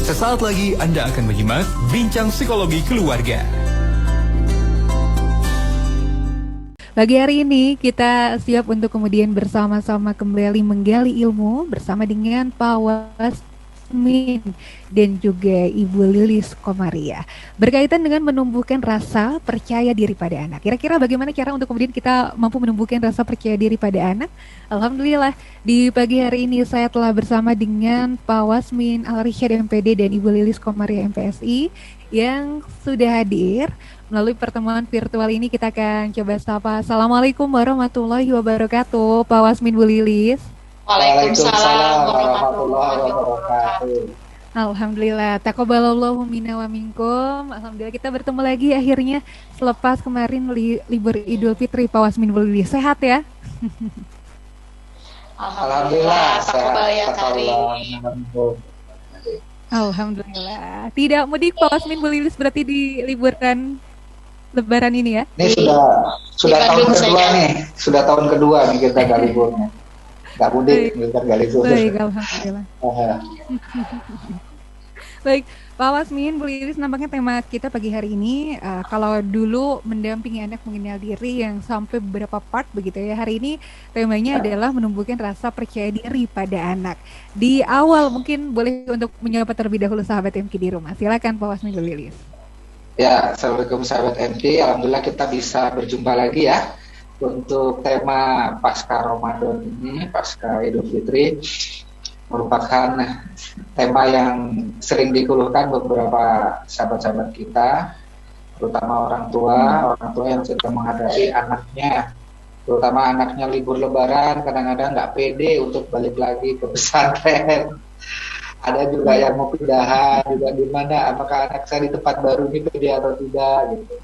Sesaat lagi Anda akan menyimak Bincang Psikologi Keluarga. Pagi hari ini kita siap untuk kemudian bersama-sama kembali menggali ilmu bersama dengan Pak Wasmin dan juga Ibu Lilis Komaria berkaitan dengan menumbuhkan rasa percaya diri pada anak. Kira-kira bagaimana cara untuk kemudian kita mampu menumbuhkan rasa percaya diri pada anak? Alhamdulillah di pagi hari ini saya telah bersama dengan Pak Wasmin Al-Rishad MPD dan Ibu Lilis Komaria MPSI yang sudah hadir. Melalui pertemuan virtual ini kita akan coba sapa. Assalamualaikum warahmatullahi wabarakatuh, Pak Wasmin, Bu Lilis. Waalaikumsalam warahmatullahi wabarakatuh. Alhamdulillah, taqabbalallahu minna wa minkum. Alhamdulillah kita bertemu lagi akhirnya selepas kemarin libur Idul Fitri, Pak Wasmin, Bu Lilis. Sehat ya? Alhamdulillah, taqabbal ya karim. Alhamdulillah. Tidak mudik Pak Wasmin, Bu Lilis, berarti diliburkan Lebaran ini ya? Ini sudah tahun kedua nih, sudah tahun kedua nih kita gak liburnya. Gak mudik, kita gak libur. Baik, alhamdulillah. Baik, Pak Wasmin, Bu Lilis, nampaknya tema kita pagi hari ini kalau dulu mendampingi anak mengenal diri yang sampai beberapa part begitu ya. Hari ini temanya adalah menumbuhkan rasa percaya diri pada anak. Di awal mungkin boleh untuk menyapa terlebih dahulu sahabat MK di rumah. Silakan Pak Wasmin, Bu Lilis. Ya, assalamualaikum sahabat MK. Alhamdulillah kita bisa berjumpa lagi ya untuk tema pasca Ramadan ini, pasca Idul Fitri, merupakan tema yang sering dikeluhkan beberapa sahabat-sahabat kita, terutama orang tua yang sedang menghadapi anaknya, terutama anaknya libur Lebaran, kadang-kadang nggak pede untuk balik lagi ke pesantren. Ada juga yang mau pindahan juga, gimana apakah anak saya di tempat baru ini pede atau tidak gitu.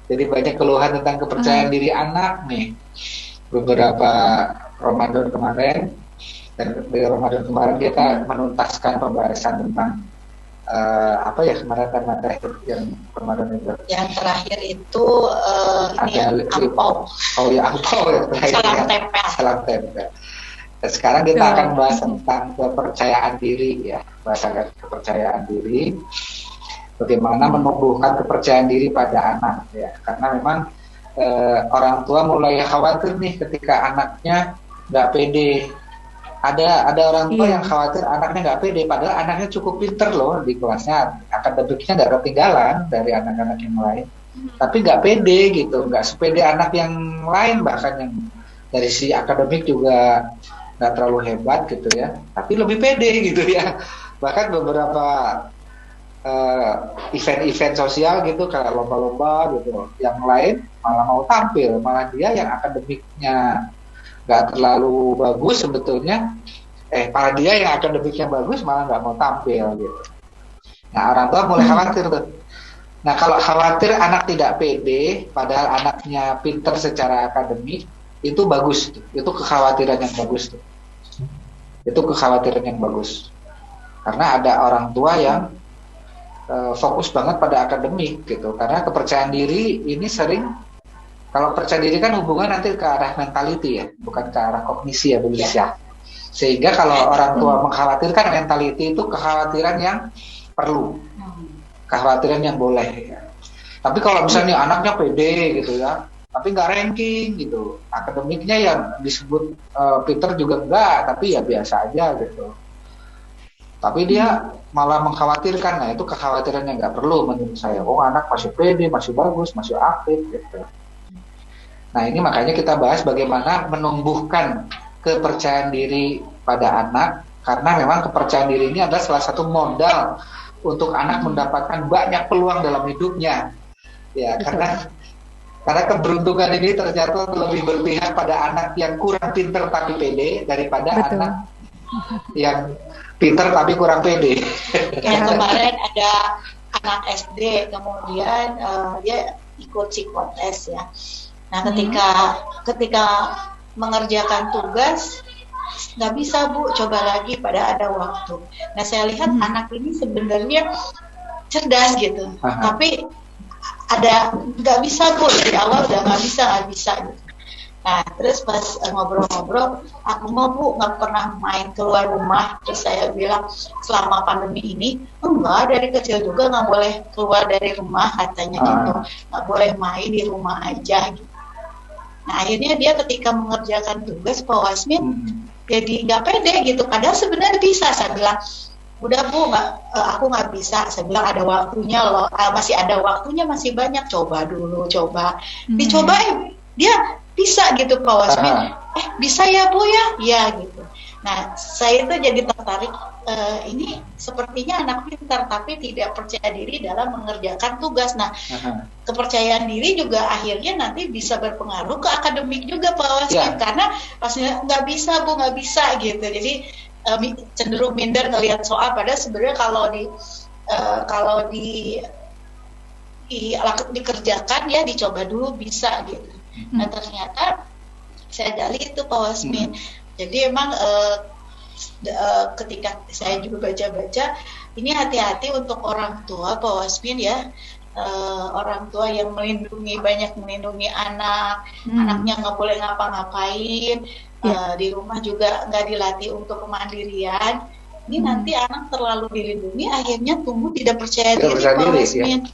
Jadi banyak keluhan tentang kepercayaan diri anak nih beberapa Ramadan kemarin. Dan di Ramadan kemarin kita menuntaskan pembahasan tentang kemarin tema terakhir yang Ramadan itu. Yang terakhir itu angpau. Oh ya, angpau ya. Salam tempel. Dan sekarang kita akan bahas tentang kepercayaan diri ya, bahasakan kepercayaan diri. Bagaimana menumbuhkan kepercayaan diri pada anak ya, karena memang orang tua mulai khawatir nih ketika anaknya nggak pede. Ada orang tua yang khawatir anaknya nggak pede, padahal anaknya cukup pinter loh di kelasnya, akademiknya nggak ketinggalan dari anak-anak yang lain, tapi nggak pede gitu, nggak sepede anak yang lain, bahkan yang dari si akademik juga nggak terlalu hebat gitu ya, tapi lebih pede gitu ya. Bahkan beberapa event-event sosial gitu, kayak lomba-lomba gitu, yang lain malah mau tampil, malah dia yang akademiknya nggak terlalu bagus sebetulnya, malah dia yang akademiknya bagus malah nggak mau tampil gitu. Nah orang tua mulai khawatir tuh. Nah kalau khawatir anak tidak pede padahal anaknya pinter secara akademik, itu bagus tuh. Itu kekhawatiran yang bagus tuh. Itu kekhawatiran yang bagus. Karena ada orang tua yang fokus banget pada akademik gitu. Karena kepercayaan diri ini sering, kalau percaya diri kan hubungan nanti ke arah mentality ya, bukan ke arah kognisi ya, Bu Lilis ya. Sehingga kalau orang tua mengkhawatirkan mentality itu kekhawatiran yang perlu, kekhawatiran yang boleh ya. Tapi kalau misalnya anaknya pede gitu ya, tapi nggak ranking gitu, akademiknya yang disebut pinter juga enggak, tapi ya biasa aja gitu, tapi dia malah mengkhawatirkan. Nah itu kekhawatiran yang nggak perlu menurut saya. Oh anak masih pede, masih bagus, masih aktif gitu. Nah ini makanya kita bahas bagaimana menumbuhkan kepercayaan diri pada anak, karena memang kepercayaan diri ini adalah salah satu modal untuk anak mendapatkan banyak peluang dalam hidupnya ya. Karena keberuntungan ini ternyata lebih berpihak pada anak yang kurang pinter tapi pede daripada anak yang pinter tapi kurang pede. Kayak kemarin ada anak SD, kemudian dia ikut psikotes ya. Nah ketika mengerjakan tugas nggak bisa Bu, coba lagi pada ada waktu. Nah saya lihat anak ini sebenarnya cerdas gitu, tapi ada nggak bisa Bu, dari awal udah nggak bisa gitu. Nah, terus pas ngobrol-ngobrol, aku mau Bu nggak pernah main keluar rumah. Terus saya bilang selama pandemi ini, enggak, dari kecil juga nggak boleh keluar dari rumah katanya gitu, nggak boleh main di rumah aja. Gitu. Nah, akhirnya dia ketika mengerjakan tugas Pak Wasmin, jadi nggak pede gitu. Padahal sebenarnya bisa. Saya bilang, udah Bu, aku nggak bisa. Saya bilang ada waktunya loh, masih ada waktunya, masih banyak. Coba dulu, coba. Dicoba, dia bisa gitu Pak Wasmin. Bisa ya Bu ya? Ya gitu. Nah, saya itu jadi tertarik. Ini sepertinya anak pintar, tapi tidak percaya diri dalam mengerjakan tugas. Nah, kepercayaan diri juga akhirnya nanti bisa berpengaruh ke akademik juga Pak Wasmin. Karena pasnya nggak bisa Bu, nggak bisa gitu. Jadi cenderung minder ngelihat soal. Padahal sebenarnya kalau dikerjakan ya, dicoba dulu bisa gitu. Nah, ternyata saya gali itu Pak Wasmin. Jadi emang ketika saya juga baca-baca, ini hati-hati untuk orang tua Pak Wasmin ya. Orang tua yang banyak melindungi anaknya nggak boleh ngapa-ngapain, di rumah juga nggak dilatih untuk kemandirian. Ini nanti anak terlalu dilindungi, akhirnya tumbuh tidak percaya diri Pak Wasmin.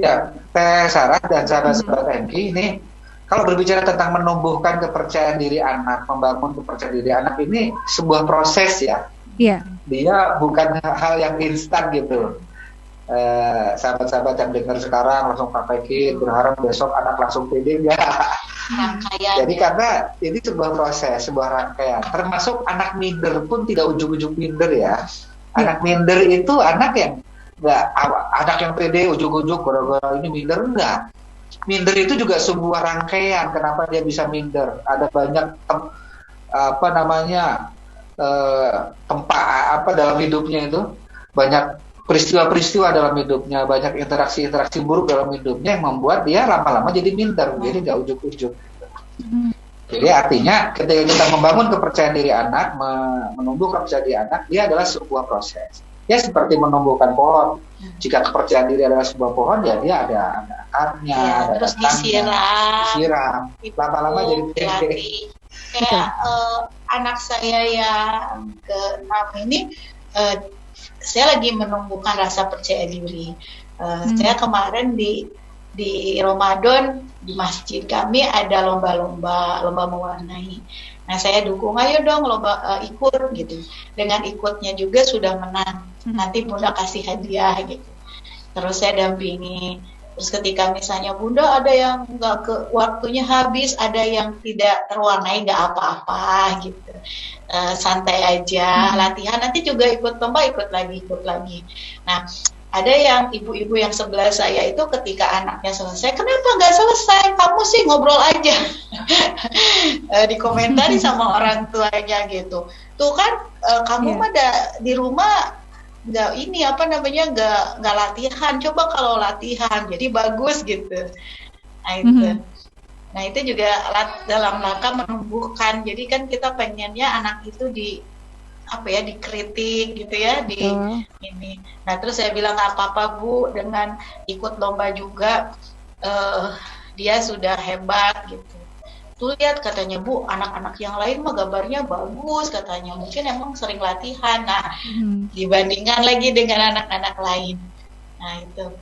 Ya, Teh Sarah dan sahabat-sahabat MG ini, kalau berbicara tentang menumbuhkan kepercayaan diri anak, membangun kepercayaan diri anak, ini sebuah proses ya. Iya. Dia bukan hal yang instan gitu. Sahabat-sahabat yang dengar sekarang langsung praktekin, berharap besok anak langsung pede enggak. Jadi karena ini sebuah proses, sebuah rangkaian. Termasuk anak minder pun tidak ujung-ujung minder ya. Anak minder itu anak yang anak yang pede ujung-ujung gara-gara ini minder, enggak. Minder itu juga sebuah rangkaian. Kenapa dia bisa minder? Ada banyak tempat dalam hidupnya itu, banyak peristiwa-peristiwa dalam hidupnya, banyak interaksi-interaksi buruk dalam hidupnya yang membuat dia lama-lama jadi minder, jadi nggak ujuk-ujuk. Jadi artinya ketika kita membangun kepercayaan diri anak, menumbuh kepercayaan diri anak, dia adalah sebuah proses. Ya seperti menumbuhkan pohon. Jika kepercayaan diri adalah sebuah pohon, ya dia ada akarnya, ada terus disiram, lama-lama jadi pede. Kayak anak saya yang ke-6 ini, saya lagi menumbuhkan rasa percaya diri. Saya kemarin di Ramadan di masjid kami ada lomba mewarnai. Nah, saya dukung, ayo dong lomba ikut gitu. Dengan ikutnya juga sudah menang. Nanti Bunda kasih hadiah gitu. Terus saya dampingi. Terus ketika misalnya Bunda ada yang waktunya habis, ada yang tidak terwarnai, nggak apa-apa gitu. Santai aja, latihan, nanti juga ikut lomba, ikut lagi. Nah, ada yang ibu-ibu yang sebelah saya itu ketika anaknya selesai, kenapa nggak selesai? Kamu sih ngobrol aja. Dikomentari sama orang tuanya gitu. Tuh kan kamu mah di rumah nggak latihan. Coba kalau latihan, jadi bagus gitu. Nah itu. Nah itu juga dalam rangka menumbuhkan. Jadi kan kita pengennya anak itu dikritik gitu ya ini. Nah terus saya bilang nggak apa-apa Bu, dengan ikut lomba juga dia sudah hebat gitu. Tuh lihat katanya Bu, anak-anak yang lain mah gambarnya bagus katanya, mungkin emang sering latihan. Nah dibandingkan lagi dengan anak-anak lain. Nah itu.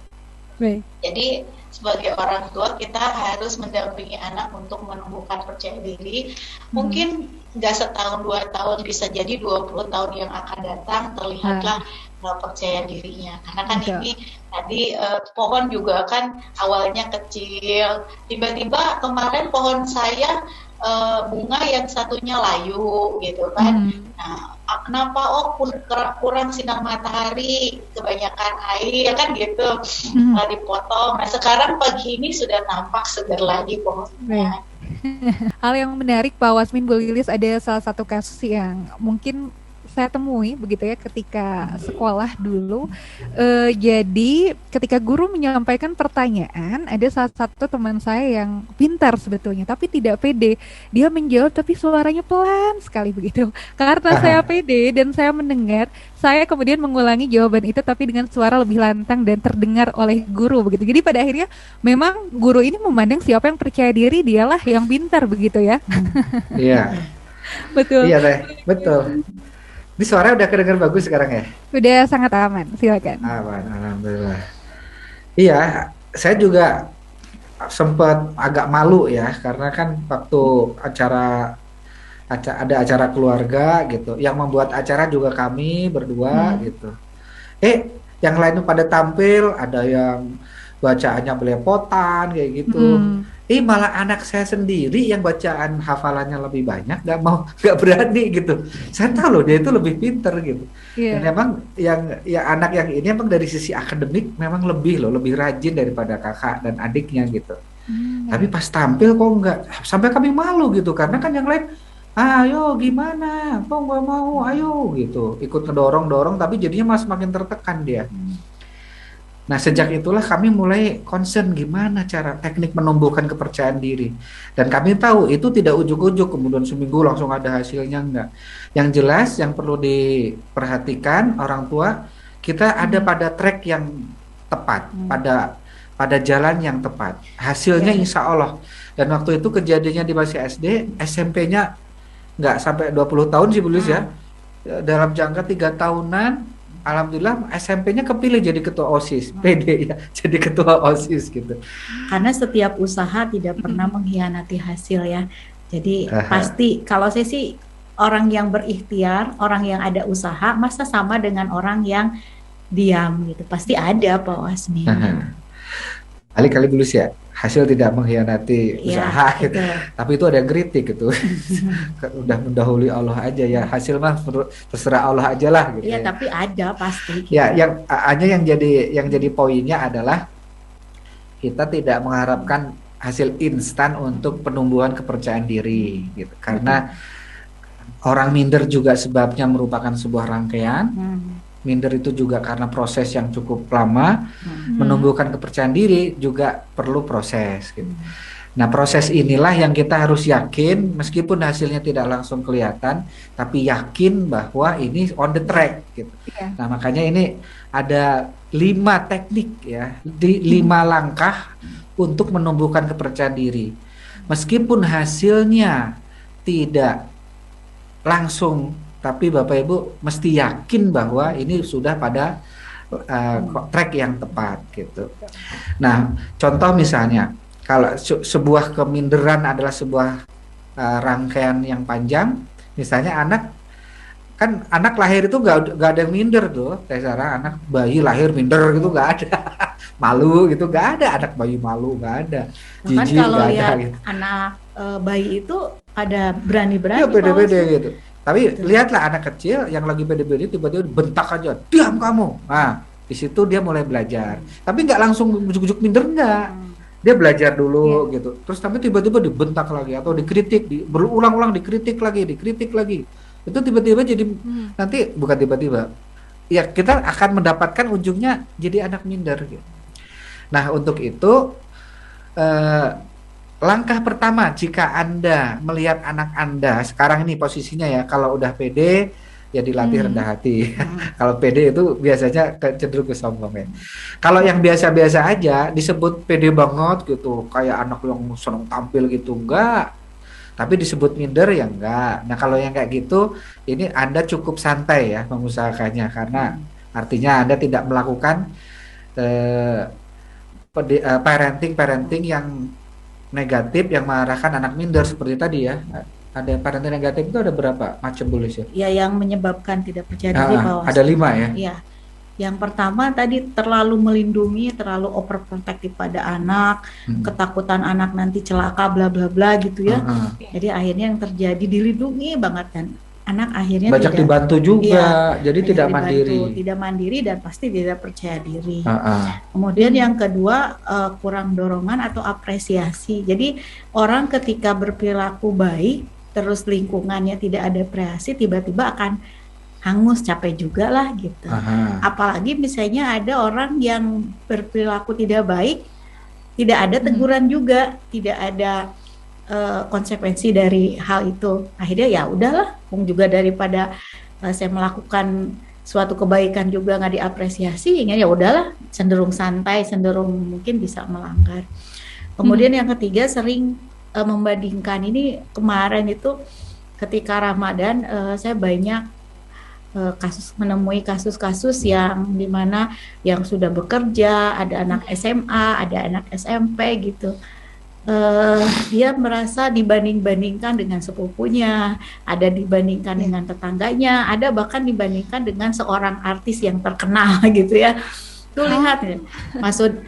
Jadi sebagai orang tua kita harus mendampingi anak untuk menumbuhkan percaya diri. Mungkin nggak setahun 2 tahun, bisa jadi 20 tahun yang akan datang terlihatlah percaya dirinya. Karena kan ini tadi pohon juga kan awalnya kecil, tiba-tiba kemarin pohon saya bunga yang satunya layu gitu kan. Nah, kenapa kurang sinar matahari, kebanyakan air kan gitu, dipotong. Nah sekarang pagi ini sudah nampak segar lagi pohonnya. Hal yang menarik Pak Wasmin, Bu Lilis, ada salah satu kasus yang mungkin saya temui begitu ya ketika sekolah dulu. Jadi ketika guru menyampaikan pertanyaan, ada salah satu teman saya yang pintar sebetulnya, tapi tidak pede. Dia menjawab tapi suaranya pelan sekali begitu. Karena saya pede dan saya mendengar, saya kemudian mengulangi jawaban itu tapi dengan suara lebih lantang dan terdengar oleh guru begitu. Jadi pada akhirnya memang guru ini memandang siapa yang percaya diri dialah yang pintar begitu ya. Iya. Betul. Iya Teh, betul. Ini suara udah kedengar bagus sekarang ya? Udah sangat aman, silakan. Aman, alhamdulillah. Iya, saya juga sempat agak malu ya, karena kan waktu ada acara keluarga gitu, yang membuat acara juga kami berdua gitu. Yang lain pada tampil, ada yang bacaannya belepotan kayak gitu. Malah anak saya sendiri yang bacaan hafalannya lebih banyak, nggak berani gitu. Saya tahu loh dia itu lebih pinter gitu. Dan memang yang anak yang ini emang dari sisi akademik memang lebih rajin daripada kakak dan adiknya gitu. Tapi pas tampil kok nggak, sampai kami malu gitu, karena kan yang lain, ayo gimana, kok nggak mau, ayo gitu, ikut ngedorong tapi jadinya malah semakin tertekan dia. Nah, sejak itulah kami mulai concern gimana cara teknik menumbuhkan kepercayaan diri. Dan kami tahu itu tidak ujuk-ujuk kemudian seminggu langsung ada hasilnya, enggak. Yang jelas yang perlu diperhatikan orang tua, kita ada pada track yang tepat, pada jalan yang tepat. Hasilnya insya Allah. Dan waktu itu kejadiannya di masih SD, SMP-nya enggak sampai 20 tahun sih Bulis ya. Dalam jangka 3 tahunan alhamdulillah SMP-nya kepilih jadi ketua OSIS, PD ya, jadi ketua OSIS gitu. Karena setiap usaha tidak pernah mengkhianati hasil ya. Jadi pasti kalau saya sih orang yang berikhtiar, orang yang ada usaha, masa sama dengan orang yang diam gitu. Pasti ada Pak Wasmi. Kali dulu sih ya, hasil tidak mengkhianati usaha gitu. Tapi itu ada yang kritik gitu. Udah mendahului Allah aja ya, hasil mah terserah Allah aja lah gitu. Iya, tapi ada pasti. Gitu. Ya, yang jadi poinnya adalah kita tidak mengharapkan hasil instan untuk penumbuhan kepercayaan diri gitu. Karena orang minder juga sebabnya merupakan sebuah rangkaian. Minder itu juga karena proses yang cukup lama. Menumbuhkan kepercayaan diri juga perlu proses gitu. Nah, proses inilah yang kita harus yakin meskipun hasilnya tidak langsung kelihatan, tapi yakin bahwa ini on the track gitu. Nah, makanya ini ada 5 teknik ya, 5 langkah untuk menumbuhkan kepercayaan diri. Meskipun hasilnya tidak langsung, tapi Bapak Ibu mesti yakin bahwa ini sudah pada track yang tepat gitu. Nah, contoh misalnya kalau sebuah keminderan adalah sebuah rangkaian yang panjang, misalnya anak lahir itu nggak ada yang minder tuh, kayak Sarah, anak bayi lahir minder gitu nggak ada, malu gitu nggak ada, anak bayi malu nggak ada, jijik nggak ada gitu. Anak bayi itu pada berani-berani, pede-pede gitu. Tapi lihatlah anak kecil yang lagi pede-pede tiba-tiba bentak aja, diam kamu. Nah, di situ dia mulai belajar. Tapi nggak langsung ujuk-ujuk minder, enggak. Dia belajar dulu gitu. Terus tapi tiba-tiba dibentak lagi atau dikritik, berulang-ulang dikritik lagi. Itu tiba-tiba jadi nanti bukan tiba-tiba. Ya kita akan mendapatkan ujungnya jadi anak minder gitu. Nah, untuk itu langkah pertama jika Anda melihat anak Anda sekarang ini posisinya ya, kalau udah pede ya dilatih rendah hati. Kalau pede itu biasanya cenderung ke sombong ya. Kalau yang biasa-biasa aja disebut pede banget gitu, kayak anak yang senang tampil gitu, enggak. Tapi disebut minder ya enggak. Nah, kalau yang kayak gitu ini Anda cukup santai ya mengusahakannya, karena artinya Anda tidak melakukan parenting yang negatif yang mengarahkan anak minder seperti tadi ya. Ada parenting negatif itu ada berapa macam Bulis ya? Ya, yang menyebabkan tidak percaya diri ada 5 ya? Iya. Yang pertama tadi terlalu melindungi, terlalu overprotective pada anak, ketakutan anak nanti celaka bla bla bla gitu ya. Jadi akhirnya yang terjadi dilindungi banget kan. Anak akhirnya banyak dibantu juga, jadi tidak mandiri dan pasti tidak percaya diri. Kemudian yang kedua kurang dorongan atau apresiasi. Jadi orang ketika berperilaku baik, terus lingkungannya tidak ada apresiasi, tiba-tiba akan hangus, capek juga lah gitu. Aha. Apalagi misalnya ada orang yang berperilaku tidak baik, tidak ada teguran juga, tidak ada konsekuensi dari hal itu. Akhirnya ya udahlah, juga daripada saya melakukan suatu kebaikan juga nggak diapresiasi, ya udahlah, cenderung santai, cenderung mungkin bisa melanggar. Kemudian yang ketiga, sering membandingkan. Ini kemarin itu ketika Ramadan, saya banyak menemui kasus-kasus yang dimana yang sudah bekerja, ada anak SMA, ada anak SMP gitu. Dia merasa dibanding-bandingkan dengan sepupunya, ada dibandingkan dengan tetangganya, ada bahkan dibandingkan dengan seorang artis yang terkenal gitu ya. Tuh lihat ya, maksud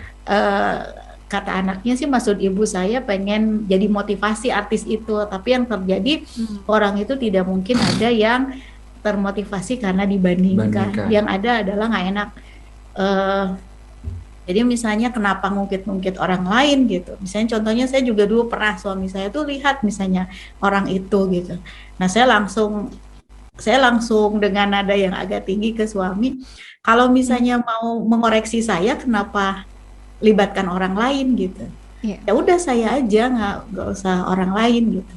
kata anaknya sih, maksud ibu saya pengen jadi motivasi artis itu, tapi yang terjadi orang itu tidak mungkin ada yang termotivasi karena dibandingkan. Yang ada adalah nggak enak. Jadi misalnya kenapa ngungkit-ngungkit orang lain gitu. Misalnya contohnya saya juga dulu pernah, suami saya tuh lihat misalnya orang itu gitu. Nah saya langsung dengan nada yang agak tinggi ke suami, kalau misalnya mau mengoreksi saya, kenapa libatkan orang lain gitu. Ya udah saya aja, nggak usah orang lain gitu.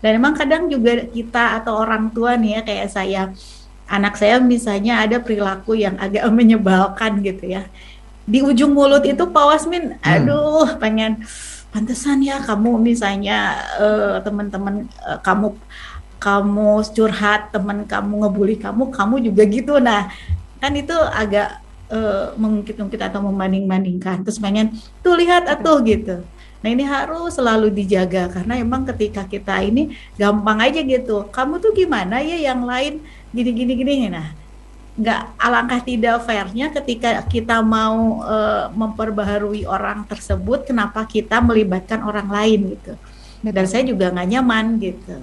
Dan memang kadang juga kita atau orang tua nih ya, kayak saya, anak saya misalnya ada perilaku yang agak menyebalkan gitu ya. Di ujung mulut itu Pak Wasmin, aduh pengen, pantesan ya kamu misalnya teman-teman kamu curhat, teman kamu ngebully kamu juga gitu. Nah kan itu agak mengungkit-ungkit atau membanding-bandingkan. Terus pengen, tuh lihat atuh gitu. Nah ini harus selalu dijaga, karena emang ketika kita ini gampang aja gitu, kamu tuh gimana ya yang lain gini. Nah nggak, alangkah tidak fairnya ketika kita mau memperbaharui orang tersebut, kenapa kita melibatkan orang lain gitu. Dan saya juga nggak nyaman gitu.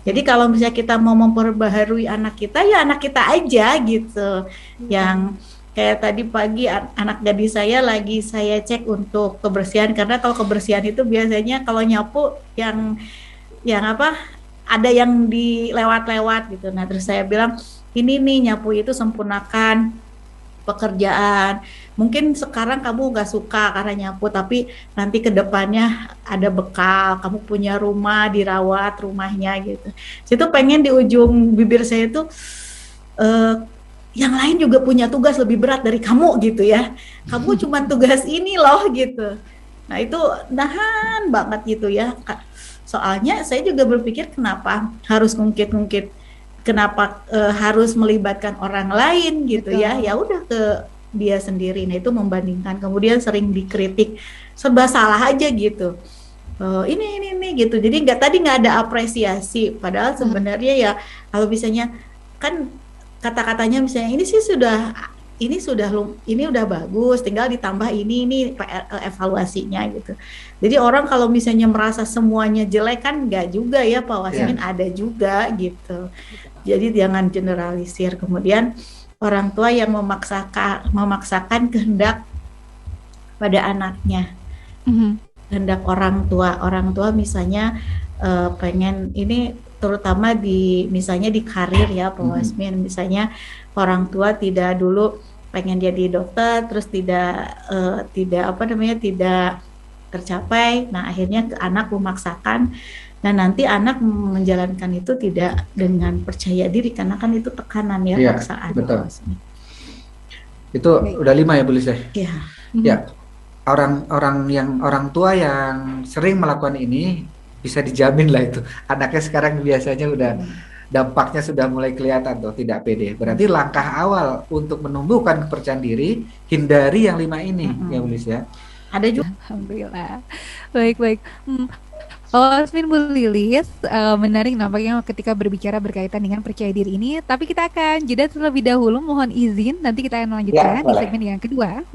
Jadi kalau misalnya kita mau memperbaharui anak kita, ya anak kita aja gitu. Yang kayak tadi pagi anak gadis saya lagi saya cek untuk kebersihan, karena kalau kebersihan itu biasanya kalau nyapu yang apa, ada yang dilewat-lewat gitu. Nah terus saya bilang, ini nih nyapu itu sempurnakan pekerjaan. Mungkin sekarang kamu nggak suka karena nyapu, tapi nanti ke depannya ada bekal, kamu punya rumah, dirawat rumahnya gitu. Situ pengen di ujung bibir saya itu, yang lain juga punya tugas lebih berat dari kamu gitu ya. Kamu cuma tugas ini loh gitu. Nah itu nahan banget gitu ya. Soalnya saya juga berpikir, kenapa harus ngungkit-ngungkit, kenapa harus melibatkan orang lain gitu. Betul. Ya udah ke dia sendiri. Nah itu membandingkan, kemudian sering dikritik, serba salah aja gitu. Ini gitu. Jadi nggak ada apresiasi, padahal sebenarnya ya kalau misalnya kan kata-katanya misalnya ini udah bagus, tinggal ditambah ini evaluasinya gitu. Jadi orang kalau misalnya merasa semuanya jelek kan nggak juga ya Pak Wasmin, ada juga gitu. Jadi jangan generalisir. Kemudian orang tua yang memaksakan kehendak pada anaknya. Kehendak orang tua misalnya pengen ini, terutama di karir ya Pak Wasmin, misalnya orang tua tidak dulu pengen jadi dokter, terus tidak tercapai. Nah akhirnya anak memaksakan. Nah nanti anak menjalankan itu tidak dengan percaya diri, karena kan itu tekanan ya, paksaan. Betul. Itu udah 5 ya Bu Lis ya? Iya. Ya, orang tua yang sering melakukan ini bisa dijamin lah itu anaknya sekarang biasanya udah dampaknya sudah mulai kelihatan tuh, tidak pede. Berarti langkah awal untuk menumbuhkan kepercayaan diri, hindari yang 5 ini ya Bu Lis ya. Ada juga. Alhamdulillah. Baik. Wasmin, Bu Lilis, menarik nampaknya ketika berbicara berkaitan dengan percaya diri ini. Tapi kita akan jeda terlebih dahulu, mohon izin. Nanti kita akan melanjutkan di segmen yang kedua.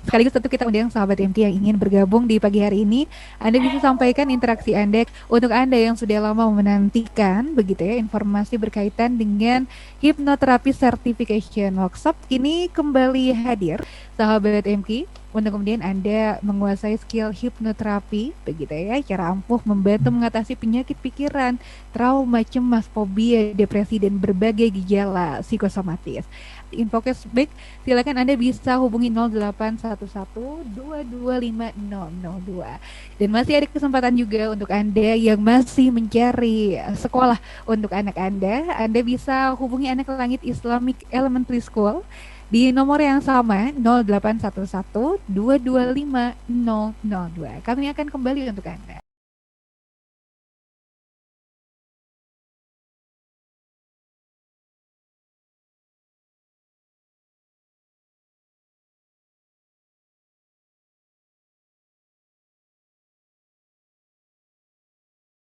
Sekaligus tentu kita undang sahabat MK yang ingin bergabung di pagi hari ini. Anda bisa sampaikan interaksi Anda untuk Anda yang sudah lama menantikan begitu ya, informasi berkaitan dengan Hipnoterapi Certification Workshop. Kini kembali hadir sahabat MK untuk kemudian Anda menguasai skill hipnoterapi, begitu ya, cara ampuh membantu mengatasi penyakit pikiran, trauma, cemas, fobia, depresi, dan berbagai gejala psikosomatis. Info cashback, silakan Anda bisa hubungi 0811-225-002. Dan masih ada kesempatan juga untuk Anda yang masih mencari sekolah untuk anak Anda bisa hubungi Anak Langit Islamic Elementary School di nomor yang sama 0811 225 002. Kami akan kembali untuk Anda.